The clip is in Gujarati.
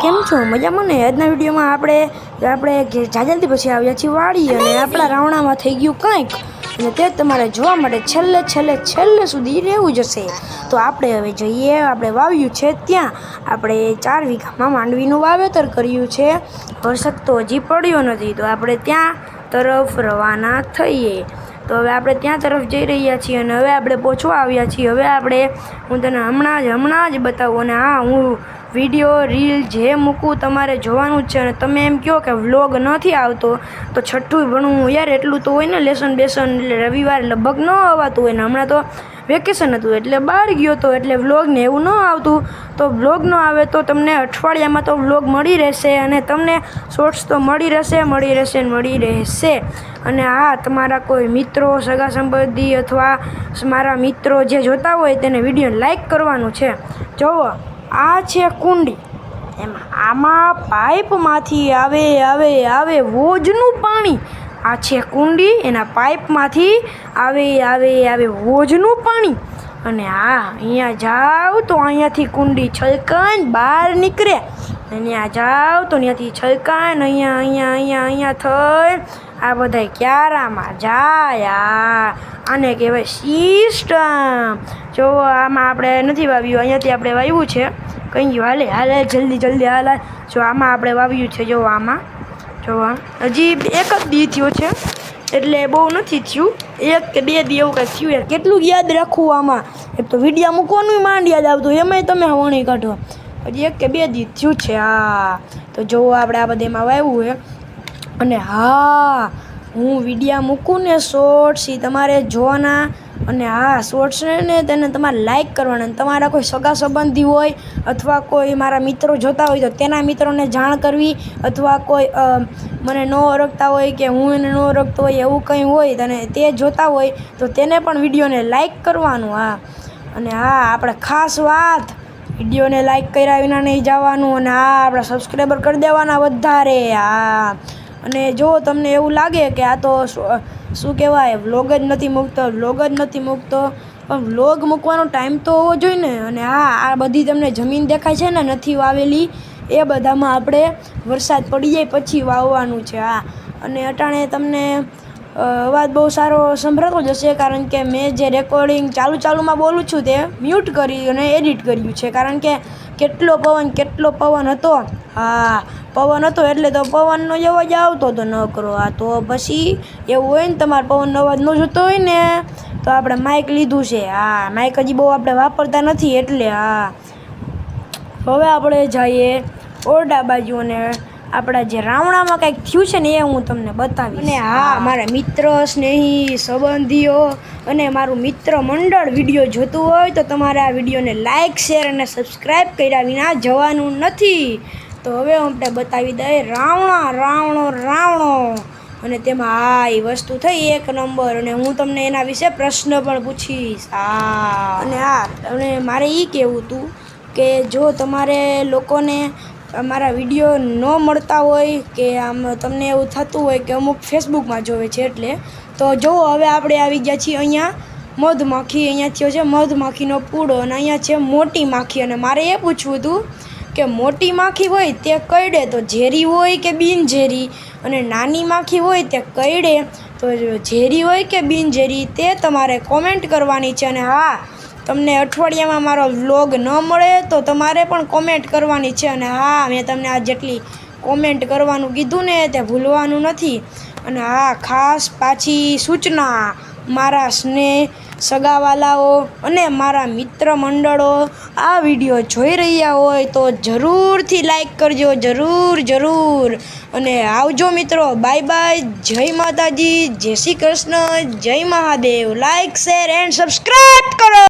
કેમ છો? મજામાં ને? આજના વિડીયોમાં આપણે જાજલથી પછી આવ્યા છીએ વાડી અને આપણા રાવણામાં થઈ ગયું કંઈક અને તે તમારે જોવા માટે છેલ્લે સુધી રહેવું જશે. તો આપણે હવે જઈએ. આપણે વાવ્યું છે ત્યાં આપણે 4 વીઘામાં માંડવીનું વાવેતર કર્યું છે. વરસાદ તો હજી પડ્યો નથી તો આપણે ત્યાં તરફ રવાના થઈએ. તો હવે આપણે ત્યાં તરફ જઈ રહ્યા છીએ અને હવે આપણે પહોંચવા આવ્યા છીએ. હવે હું તને હમણાં જ બતાવું અને હા, હું વિડીયો રીલ જે મૂકું તમારે જોવાનું જ છે. અને તમે એમ કહો કે વ્લોગ નથી આવતો તો છઠ્ઠું ભણવું યાર એટલું તો હોય ને, લેસન એટલે રવિવારે લગભગ ન આવતું હોય ને હમણાં તો વેકેશન હતું એટલે બહાર ગયો હતો એટલે વ્લોગ ને એવું ન આવતું. તો વ્લોગ ન આવે તો તમને અઠવાડિયામાં તો વ્લોગ મળી રહેશે અને તમને શોર્ટ્સ તો મળી રહેશે. અને હા, તમારા કોઈ મિત્રો, સગા સંબંધી અથવા મારા મિત્રો જે જોતા હોય તેને વિડીયો લાઈક કરવાનું છે. જુઓ, આ છે કુંડી. આમાં પાઇપમાંથી આવે વોજનું પાણી. આ છે કુંડી, એના પાઇપમાંથી આવે વોજનું પાણી. અને હા, અહીંયા જાઓ તો અહીંયાથી કુંડી છલકાઈને બહાર નીકળે. અહીંયા જાઓ તો અહીંયાથી છલકાઈને અહીંયા થઈ આ બધા ક્યારામાં જાય. આને કહેવાય સિસ્ટમ. જો આમાં આપણે નથી વાવ્યું, અહીંયાથી આપણે વાવ્યું છે. કઈ ગયું? હાલે જલ્દી હાલ. જો આમાં આપણે વાવ્યું છે. જો આમાં હજી એક જ દી થયો છે એટલે બહુ નથી થયું. 1 કે 2 દી એવું કંઈ થયું. યાર કેટલું યાદ રાખવું આમાં? એક તો વિડીયો મૂકવાનું માંડ યાદ આવતું, એમાંય તમે વણી કાઢો. હજી 1 કે 2 દી થયું છે. હા, તો જો આપણે આ બધામાં વાવ્યું છે. અને હા, હું વિડીયો મૂકું ને શોર્ટ્સ એ તમારે જોવાના. અને હા, શોર્ટ્સ ને તેને તમારે લાઈક કરવાના. અને તમારા કોઈ સગા સંબંધી હોય અથવા કોઈ મારા મિત્રો જોતા હોય તો તેના મિત્રોને જાણ કરવી. અથવા કોઈ મને ન ઓળખતા હોય કે હું એને ન ઓળખતો હોય એવું કંઈ હોય અને તે જોતા હોય તો તેને પણ વિડીયોને લાઈક કરવાનું. હા, અને હા, આપણે ખાસ વાત, વિડીયોને લાઈક કર્યા વિના નહીં જવાનું. અને હા, આપણા સબસ્ક્રાઈબર કરી દેવાના વધારે. હા, અને જો તમને એવું લાગે કે આ તો શું કહેવાય વ્લોગ જ નથી મૂકતો પણ વ્લોગ મૂકવાનો ટાઈમ તો હોવો જોઈએ ને. અને હા, આ બધી તમને જમીન દેખાય છે ને નથી વાવેલી, એ બધામાં આપણે વરસાદ પડી જાય પછી વાવવાનું છે. હા, અને અટાણે તમને અવાજ બહુ સારો સંભળાતો જશે કારણ કે મેં જે રેકોર્ડિંગ ચાલુમાં બોલું છું તે મ્યુટ કરી અને એડિટ કર્યું છે. કારણ કે કેટલો પવન હતો. હા, પવન હતો એટલે તો પવનનો અવાજ આવતો તો ન કરો. હા, તો પછી એવું હોય ને તમારે પવનનો અવાજ ન જોતો હોય ને તો આપણે માઇક લીધું છે. હા, માઇક હજી બહુ આપણે વાપરતા નથી એટલે. હા, હવે આપણે જઈએ ઓરડા બાજુ અને આપણા જે રાવણામાં કંઈક થયું છે ને એ હું તમને બતાવીશ. અને હા, મારા મિત્ર, સ્નેહી, સંબંધીઓ અને મારું મિત્ર મંડળ વિડીયો જોતું હોય તો તમારે આ વિડીયોને લાઈક, શેર અને સબસ્ક્રાઈબ કર્યા વિના જવાનું નથી. તો હવે આપણે બતાવી દઈએ રાવણો અને તેમાં હા, એ વસ્તુ થઈ 1 નંબર. અને હું તમને એના વિશે પ્રશ્ન પણ પૂછીશ. હા, અને મારે એ કહેવું હતું કે જો તમારે લોકોને અમારા વિડીયો ન મળતા હોય કે આમ તમને એવું થતું હોય કે અમુક ફેસબુકમાં જોવે છે એટલે તો જો હવે આપણે આવી ગયા છીએ અહીંયા મધમાખી. અહીંયા થયો છે મધમાખીનો પૂડો અને અહીંયા છે મોટી માખી. અને મારે એ પૂછવું હતું કે મોટી માખી હોય તે કરડે તો ઝેરી હોય કે બિનઝેરી, અને નાની માખી હોય તે કરડે તો ઝેરી હોય કે બિનઝેરી, તે તમારે કોમેન્ટ કરવાની છે. અને હા, તમને અઠવાડિયામાં મારો વ્લોગ ન મળે તો તમારે પણ કોમેન્ટ કરવાની છે. અને હા, મેં તમને આ જેટલી કોમેન્ટ કરવાનું કીધું ને તે ભૂલવાનું નથી. અને હા, ખાસ પાછી સૂચના, મારા સગાવાલાઓ અને મારા મિત્ર મંડળો આ વિડીયો જોઈ રહ્યા હોય તો જરૂરથી લાઈક કરજો. જરૂર. અને આવજો મિત્રો. બાય. જય માતાજી, જય શ્રી કૃષ્ણ, જય Mahadev. Like, share and subscribe કરો.